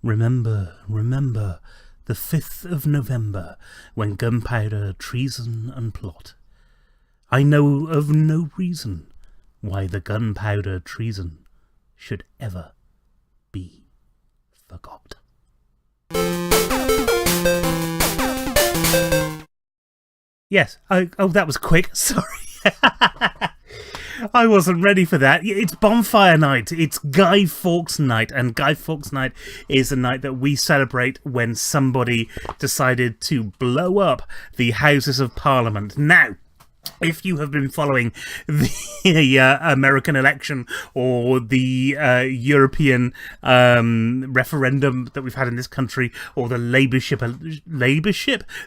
Remember, remember, the 5th of November, when gunpowder, treason and plot. I know of no reason why the gunpowder treason should ever be forgot. Yes, oh, that was quick, sorry. I wasn't ready for that. It's Bonfire Night. It's Guy Fawkes Night. And Guy Fawkes Night is a night that we celebrate when somebody decided to blow up the Houses of Parliament. Now, if you have been following the American election or the European referendum that we've had in this country, or the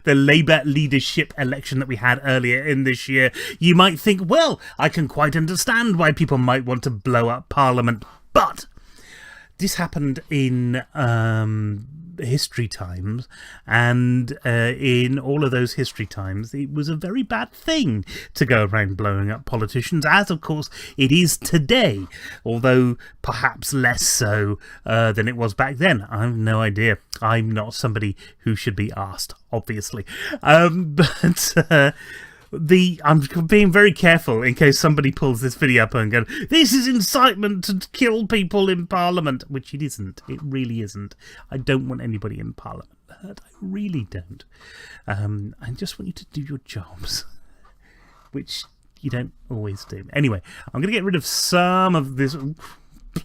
the Labour leadership election that we had earlier in this year, you might think, well, I can quite understand why people might want to blow up Parliament. But this happened in history times, and in all of those history times it was a very bad thing to go around blowing up politicians, as of course it is today, although perhaps less so than it was back then. I have no idea. I'm not somebody who should be asked, obviously, but I'm being very careful in case somebody pulls this video up and goes, this is incitement to kill people in Parliament, which it isn't. It really isn't. I don't want anybody in Parliament hurt. I really don't. I just want you to do your jobs, which you don't always do. Anyway, I'm going to get rid of some of this.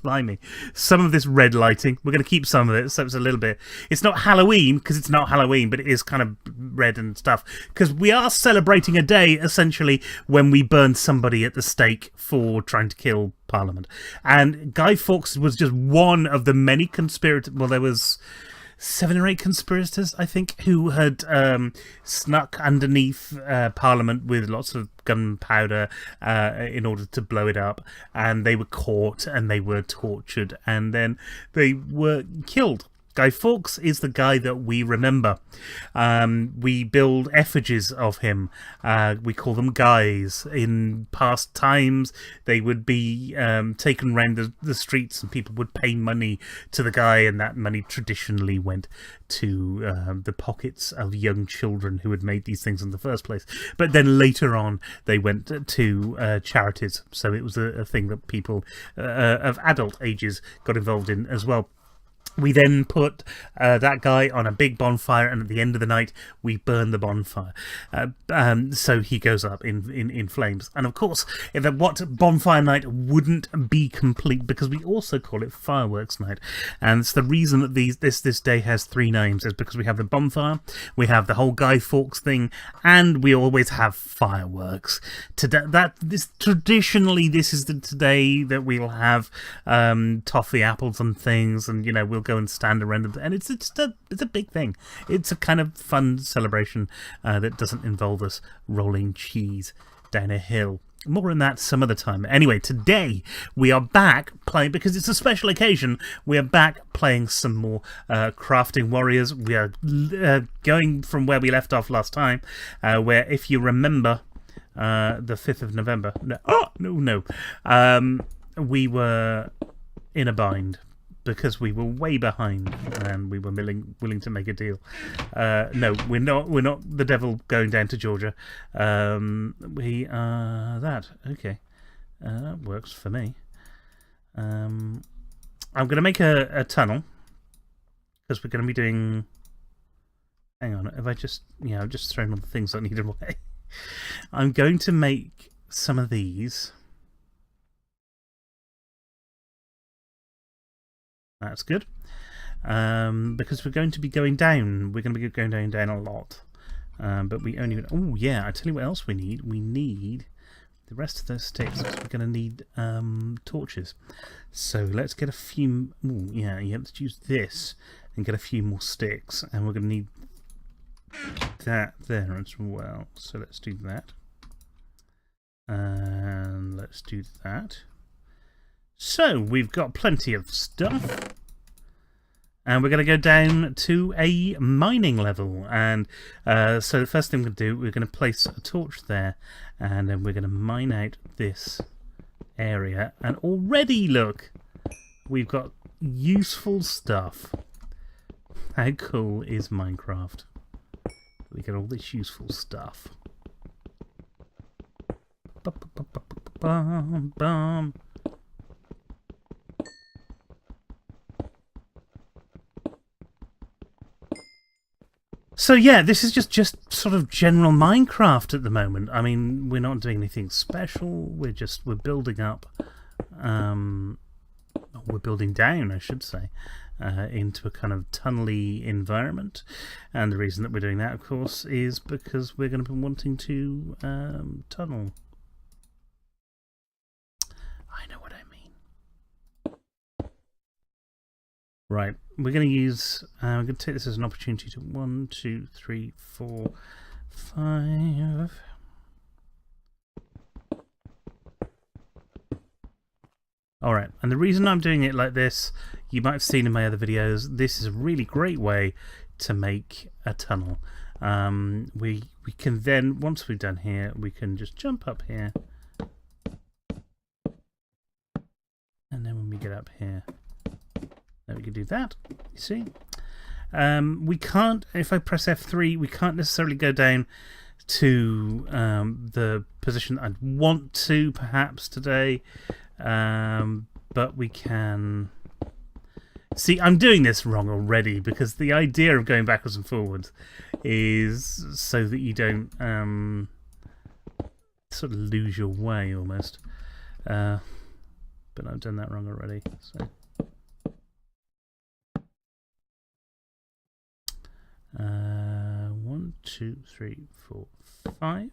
Blimey, some of this red lighting. We're going to keep some of it, so it's a little bit. It's not Halloween, because it's not Halloween, but it is kind of red and stuff, because we are celebrating a day, essentially, when we burned somebody at the stake for trying to kill Parliament. And Guy Fawkes was just one of the many conspirators. Well, there was 7 or 8 conspirators, I think, who had snuck underneath Parliament with lots of gunpowder in order to blow it up, and they were caught and they were tortured, and then they were killed. Guy Fawkes is the guy that we remember. We build effigies of him. We call them guys. In past times, they would be taken around the streets, and people would pay money to the guy, and that money traditionally went to the pockets of young children who had made these things in the first place. But then later on, they went to charities. So it was a thing that people of adult ages got involved in as well. We then put that guy on a big bonfire, and at the end of the night, we burn the bonfire. So he goes up in flames. And of course, what Bonfire Night wouldn't be complete, because we also call it Fireworks Night. And it's the reason that this day has 3 names is because we have the bonfire, we have the whole Guy Fawkes thing, and we always have fireworks. Traditionally, this is the day that we'll have toffee apples and things, and we'll go and stand around them, and it's a big thing. It's a kind of fun celebration that doesn't involve us rolling cheese down a hill. More on that some other time. Anyway, today we are back playing, because it's a special occasion, we are back playing some more Crafting Warriors. We are going from where we left off last time, where, if you remember, the 5th of November, we were in a bind, because we were way behind and we were willing to make a deal. No, we're not the devil going down to Georgia. We are that. Okay. That works for me. I'm going to make a tunnel, because we're going to be doing... Hang on, have I just... Yeah, I've just thrown all the things I needed away. I'm going to make some of these. That's good, because we're going to be going down. We're going to be going down a lot, but we only... Oh, yeah, I tell you what else we need. We need the rest of those sticks, because we're going to need torches. So let's get a few... Oh, yeah, let's use this and get a few more sticks, and we're going to need that there as well. So let's do that, and let's do that. So, we've got plenty of stuff, and we're going to go down to a mining level. And so the first thing we're going to do, we're going to place a torch there, and then we're going to mine out this area. And already, look, we've got useful stuff. How cool is Minecraft? We get all this useful stuff. Bum, bum. So yeah, this is just sort of general Minecraft at the moment. I mean, we're not doing anything special. We're building up. We're building down, I should say, into a kind of tunnely environment. And the reason that we're doing that, of course, is because we're going to be wanting to tunnel. I know what I mean. Right, we're going to use. We're going to take this as an opportunity to 1, 2, 3, 4, 5. Alright, and the reason I'm doing it like this, you might have seen in my other videos, this is a really great way to make a tunnel. We can then, once we've done here, we can just jump up here. And then when we get up here, then we can do that, you see. We can't, if I press F3, we can't necessarily go down to the position I'd want to, perhaps, today. But we can see. I'm doing this wrong already because the idea of going backwards and forwards is so that you don't sort of lose your way almost. But I've done that wrong already. So 1, 2, 3, 4, 5.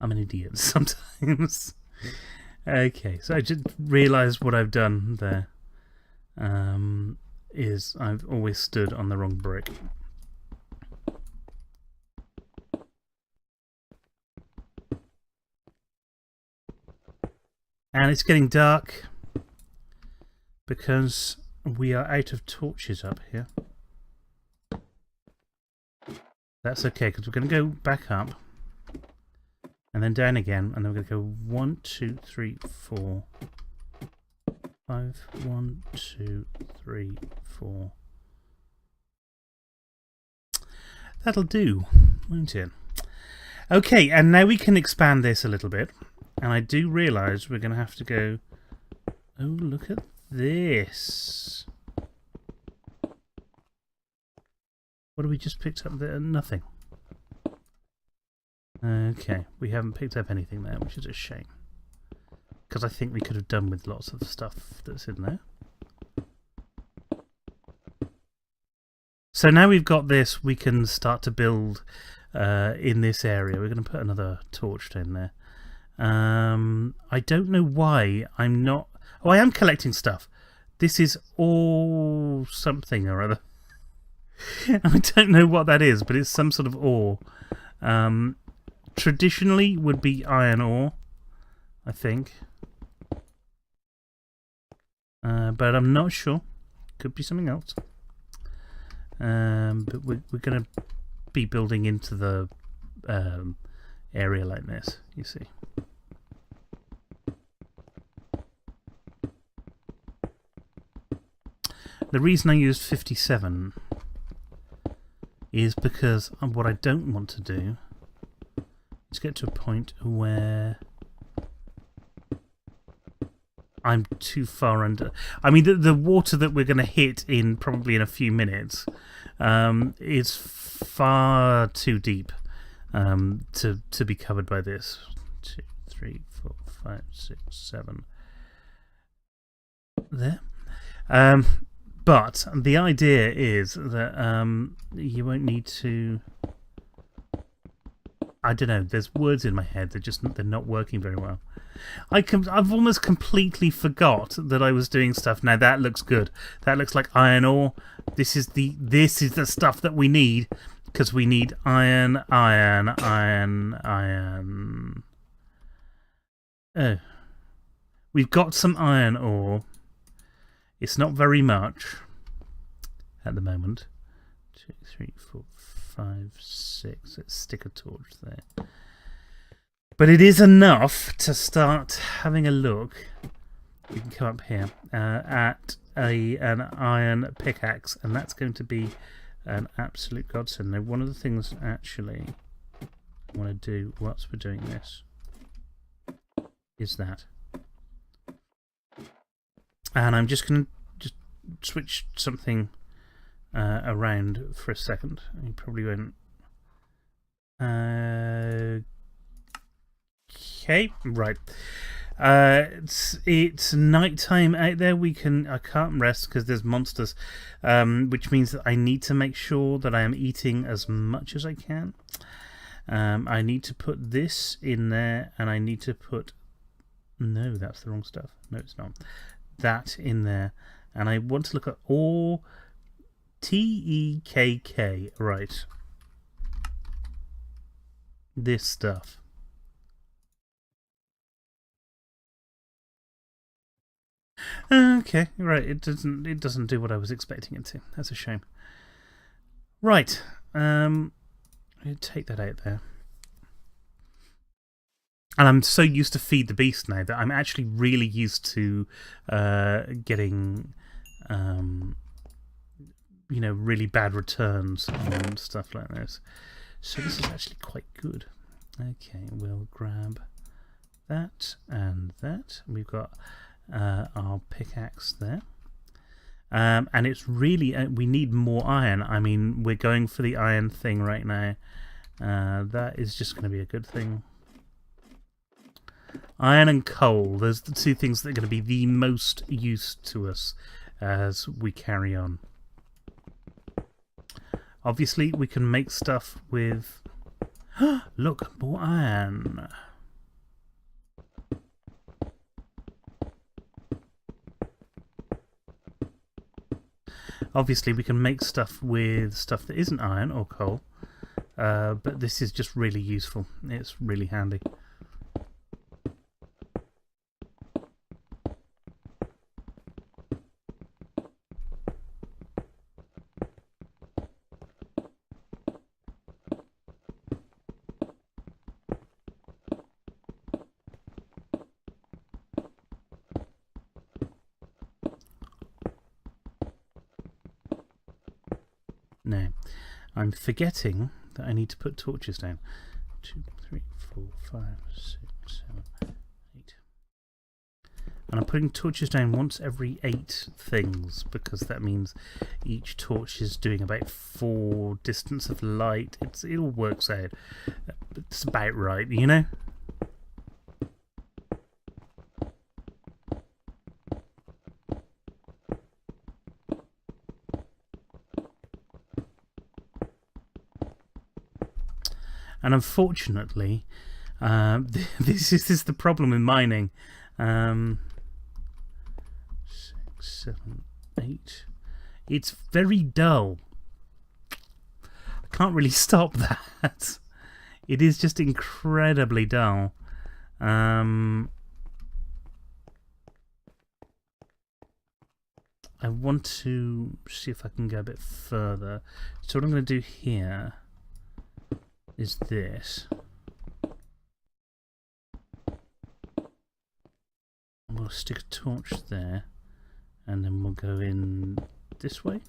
I'm an idiot sometimes. Okay, so I just realised what I've done there. Is I've always stood on the wrong brick. And it's getting dark because we are out of torches up here. That's okay, because we're going to go back up. And then down again, and then we're going to go 1, 2, 3, 4, 5. 1, 2, 3, 4. That'll do, won't it? Okay, and now we can expand this a little bit. And I do realise we're going to have to go... Oh, look at this. What have we just picked up there? Nothing. Okay, we haven't picked up anything there, which is a shame. Because I think we could have done with lots of the stuff that's in there. So now we've got this, we can start to build in this area. We're going to put another torch down there. I don't know why I'm not... Oh, I am collecting stuff. This is all something or other. I don't know what that is, but it's some sort of ore. Traditionally would be iron ore, I think. But I'm not sure. Could be something else. But we're going to be building into the area like this, you see. The reason I used 57 is because what I don't want to do is get to a point where I'm too far under. I mean, the water that we're going to hit in probably in a few minutes is far too deep to be covered by this. 2, 3, 4, 5, 6, 7. There. But the idea is that you won't need to... I don't know, there's words in my head that they're not working very well. I've almost completely forgot that I was doing stuff. Now that looks good. That looks like iron ore. This is the stuff that we need, because we need iron. Oh. We've got some iron ore. It's not very much, at the moment. 2, 3, 4, 5, 6. Let's stick a torch there. But it is enough to start having a look. We can come up here at an iron pickaxe, and that's going to be an absolute godsend. Now, one of the things actually I want to do whilst we're doing this is that. And I'm just going to just switch something around for a second. You probably won't. Okay, right. It's nighttime out there. I can't rest because there's monsters, which means that I need to make sure that I am eating as much as I can. I need to put this in there, and I need to put. No, that's the wrong stuff. No, it's not. That in there, and I want to look at all TEKK. Right. This stuff. Okay, right. It doesn't do what I was expecting it to. That's a shame. Right. I'll take that out there. And I'm so used to feed the beast now that I'm actually really used to getting really bad returns on stuff like this. So this is actually quite good. Okay, we'll grab that and that. We've got our pickaxe there. And it's really, we need more iron. I mean, we're going for the iron thing right now. That is just going to be a good thing. Iron and coal, those are the two things that are going to be the most use to us as we carry on. Obviously, we can make stuff with... Look, more iron. Obviously, we can make stuff with stuff that isn't iron or coal, but this is just really useful. It's really handy. Now, I'm forgetting that I need to put torches down. 2, 3, 4, 5, 6, 7, 8. And I'm putting torches down once every 8 things, because that means each torch is doing about 4 distance of light. It all works out. It's about right, you know? And unfortunately, this is the problem with mining. 6, 7, 8. It's very dull. I can't really stop that. It is just incredibly dull. I want to see if I can go a bit further. So what I'm going to do here is this. We'll stick a torch there, and then we'll go in this way.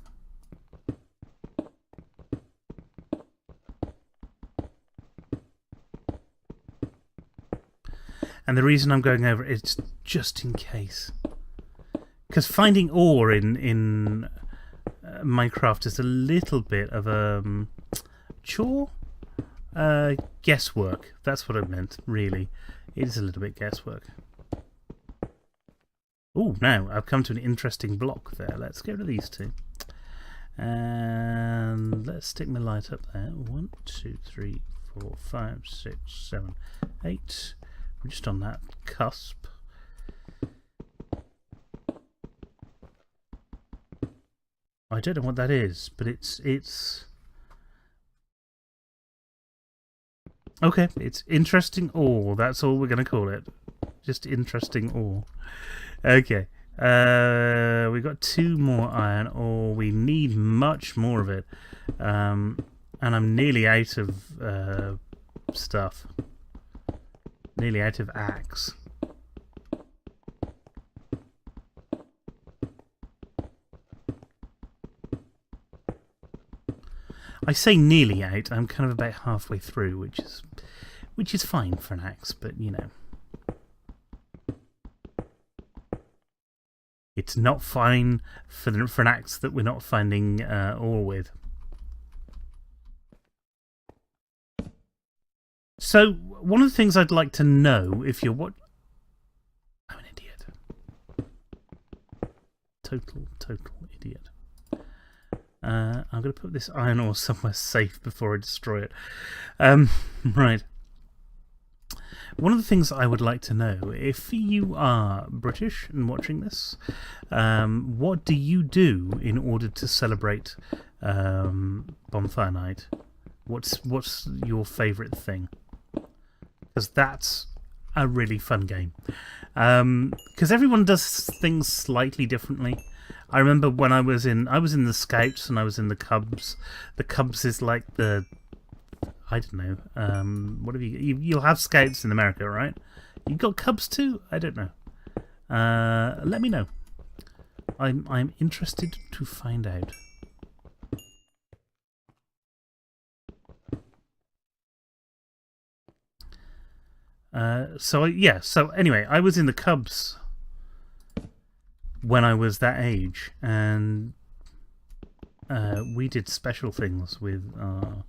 And the reason I'm going over it is just in case. Because finding ore in Minecraft is a little bit of a chore. Guesswork. That's what I meant, really. It is a little bit guesswork. Oh, now I've come to an interesting block there. Let's get rid of these two. And let's stick my light up there. 1, 2, 3, 4, 5, 6, 7, 8. We're just on that cusp. I don't know what that is, but it's okay, it's interesting ore. That's all we're going to call it. Just interesting ore. Okay, We got 2 more iron ore. We need much more of it. And I'm nearly out of stuff. Nearly out of axe. I say nearly out. I'm kind of about halfway through, which is fine for an axe, but you know. It's not fine for an axe that we're not finding ore with. So, one of the things I'd like to know, if you're what... I'm an idiot. Total idiot. I'm going to put this iron ore somewhere safe before I destroy it. Right. One of the things I would like to know, if you are British and watching this, what do you do in order to celebrate Bonfire Night? What's your favourite thing? Because that's a really fun game. Because everyone does things slightly differently. I remember when I was in the Scouts and I was in the Cubs. The Cubs is like the... I don't know. What have you'll have Scouts in America, right? You got Cubs too? I don't know. Let me know. I'm interested to find out. So anyway, I was in the Cubs when I was that age, and we did special things with our...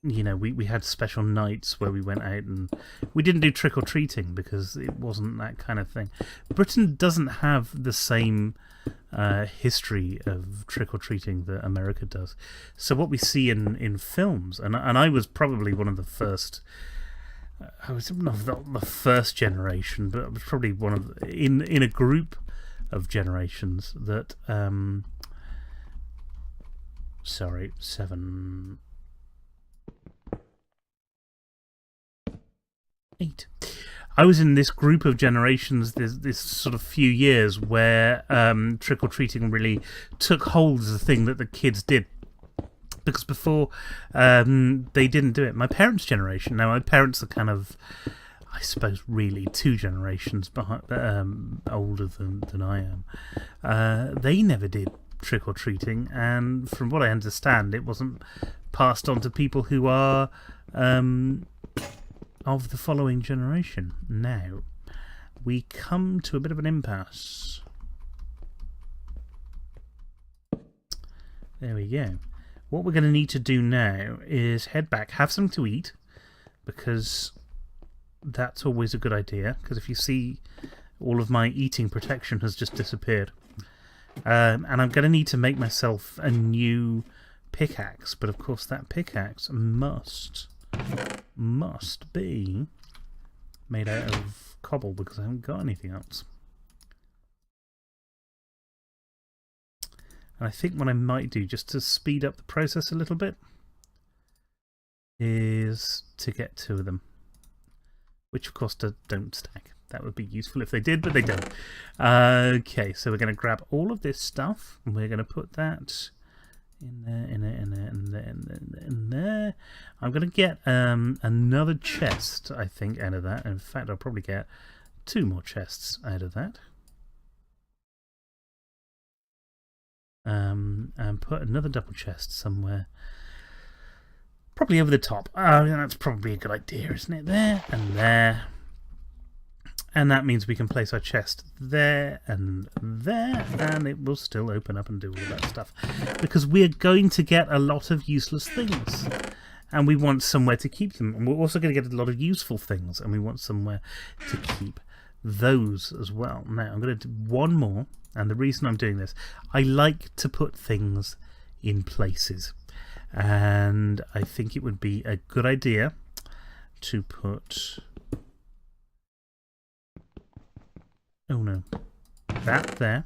you know, we had special nights where we went out, and we didn't do trick-or-treating because it wasn't that kind of thing. Britain doesn't have the same history of trick-or-treating that America does. So what we see in films, and I was probably one of the first... I was not the first generation, but I was probably one of in a group of generations that... sorry, 7... 8. I was in this group of generations, this sort of few years where trick-or-treating really took hold as a thing that the kids did. Because before, they didn't do it. My parents' generation, now my parents are kind of, I suppose, really 2 generations behind, older than I am. They never did trick-or-treating, and from what I understand, it wasn't passed on to people who are... of the following generation. Now, we come to a bit of an impasse. There we go. What we're going to need to do now is head back, have something to eat, because that's always a good idea, because if you see, all of my eating protection has just disappeared. And I'm going to need to make myself a new pickaxe, but of course that pickaxe must be made out of cobble because I haven't got anything else. And I think what I might do, just to speed up the process a little bit, is to get 2 of them, which of course don't stack. That would be useful if they did, but they don't. Okay, so we're going to grab all of this stuff and we're going to put that in there. I'm going to get another chest, I think, out of that. In fact, I'll probably get 2 more chests out of that. And put another double chest somewhere. Probably over the top. That's probably a good idea, isn't it? There and there. And that means we can place our chest there and there, and it will still open up and do all that stuff. Because we're going to get a lot of useless things, and we want somewhere to keep them. And we're also going to get a lot of useful things, and we want somewhere to keep those as well. Now, I'm going to do 1 more, and the reason I'm doing this, I like to put things in places. And I think it would be a good idea to put... oh no, that there.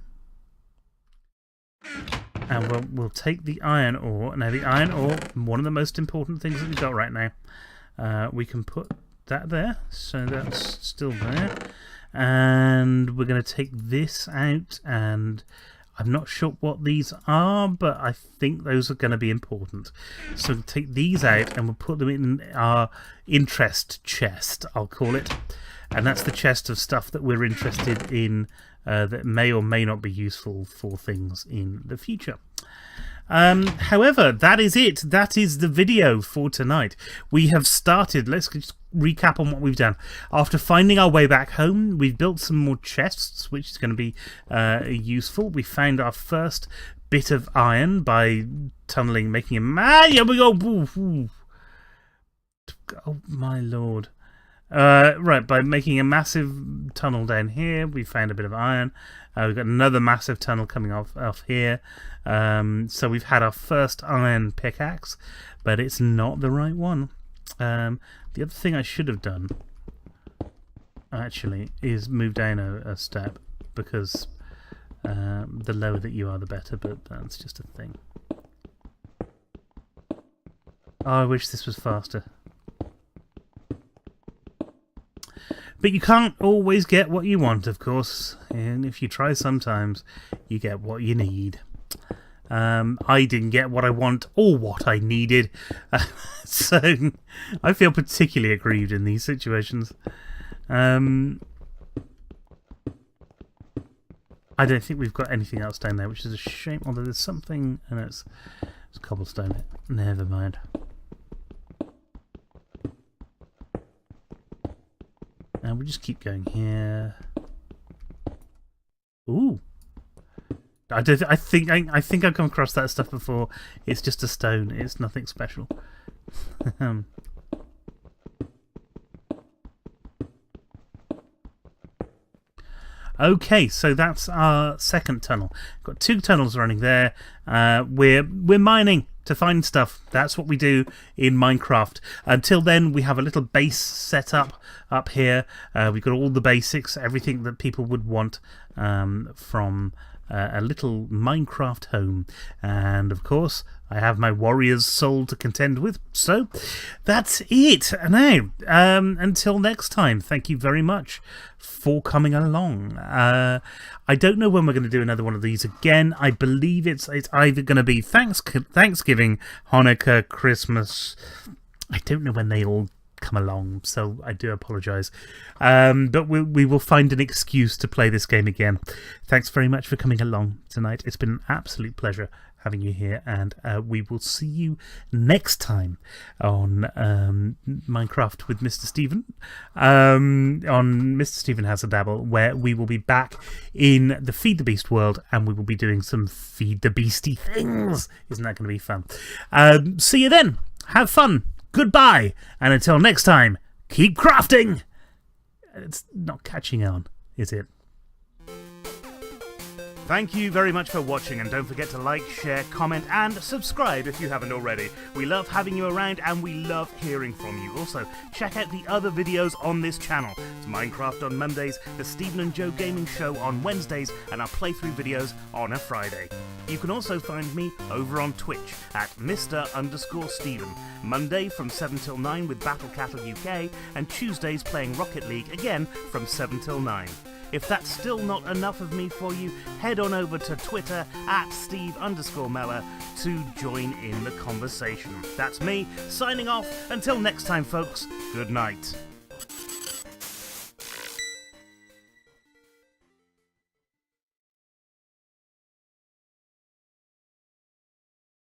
And we'll take the iron ore. Now the iron ore, one of the most important things that we've got right now. We can put that there, so that's still there. And we're going to take this out, and I'm not sure what these are, but I think those are going to be important. So we'll take these out and we'll put them in our interest chest, I'll call it. And that's the chest of stuff that we're interested in that may or may not be useful for things in the future. However, that is it. That is the video for tonight. We have started. Let's just recap on what we've done. After finding our way back home, we've built some more chests, which is going to be useful. We found our first bit of iron by tunneling, making a... here we go! Ooh. Oh, my lord. Right, by making a massive tunnel down here, we found a bit of iron. We've got another massive tunnel coming off here. So we've had our first iron pickaxe, but it's not the right one. The other thing I should have done, actually, is move down a step, because the lower that you are, the better, but that's just a thing. Oh, I wish this was faster. But you can't always get what you want, of course, and if you try sometimes, you get what you need. I didn't get what I want or what I needed, so I feel particularly aggrieved in these situations. I don't think we've got anything else down there, which is a shame, although there's something, and it's cobblestone. Never mind. And we'll just keep going here. Ooh. I think I've come across that stuff before. It's just a stone. It's nothing special. Okay, so that's our second tunnel. Got 2 tunnels running there. We're mining to find stuff. That's what we do in Minecraft. Until then, we have a little base set up here. We've got all the basics, everything that people would want from a little Minecraft home. And of course, I have my warrior's soul to contend with. So that's it. Now, until next time, thank you very much for coming along. I don't know when we're going to do another one of these again. I believe it's either going to be Thanksgiving, Hanukkah, Christmas. I don't know when they all come along, so I do apologise. But we will find an excuse to play this game again. Thanks very much for coming along tonight. It's been an absolute pleasure having you here, and we will see you next time on Minecraft with Mr. Stephen, on Mr. Stephen Has a Dabble, where we will be back in the Feed the Beast world, and we will be doing some Feed the Beastie things. Isn't that going to be fun? See you then. Have fun. Goodbye, and until next time, keep crafting! It's not catching on, is it? Thank you very much for watching, and don't forget to like, share, comment, and subscribe if you haven't already. We love having you around, and we love hearing from you. Also, check out the other videos on this channel. It's Minecraft on Mondays, the Stephen and Joe Gaming Show on Wednesdays, and our playthrough videos on a Friday. You can also find me over on Twitch at Mr_Stephen. Monday from 7 till 9 with Battle Cattle UK, and Tuesdays playing Rocket League again from 7 till 9. If that's still not enough of me for you, head on over to Twitter at Steve_Meller to join in the conversation. That's me, signing off. Until next time, folks, good night.